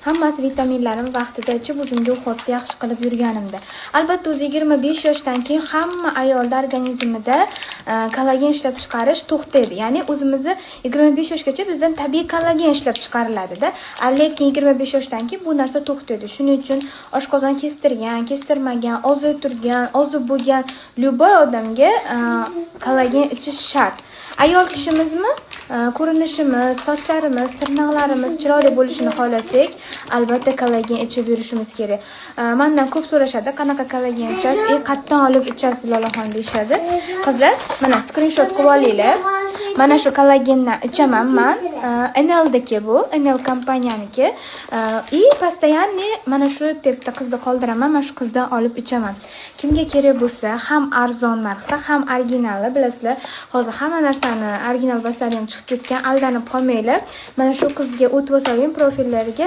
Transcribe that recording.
hammasi vitaminlarini vaqtida ichib, o'zimga uxlashni yaxshi qilib yurganimda. Albatta, o'zi 25 yoshdan keyin hamma ayollar organizmida kollagen ishlab chiqarish to'xtaydi. Ya'ni o'zimizni 25 yoshgacha bizdan tabiiy kollagen ishlab chiqariladi-da. Lekin 25 yoshdan keyin bu narsa to'xtaydi. Shuning uchun oshqozon kestirgan, kestirmagan, ozib turgan, ozib bo'lgan любой odamga kollagen ichish shart. Ayol kishimizmi, ko'rinishimiz, sochlarimiz, tirnoqlarimiz chiroyli bo'lishini xohlasak, albatta kollagen ichib yurishimiz kerak. Mendan ko'p so'rashadi, qanaqa kollagen ichasiz? Qatdan olib ichasiz Lolaxon deyshadi. Qizlar, mana skrinshot qilib olinglar. Mana shu kollagendan ichaman men. NL'dagi bu, NL kompaniyaniki. Постоянно mana shu tepda qizda qoldiraman, mana shu qizdan olib ichaman. Kimga kerak bo'lsa, ham arzon narxda, ham originali, bilasizlar, hozir hamma narsani original baslari ham chiqib ketgan, aldanib qolmanglar. Mana shu qizga o't bosaling profillariga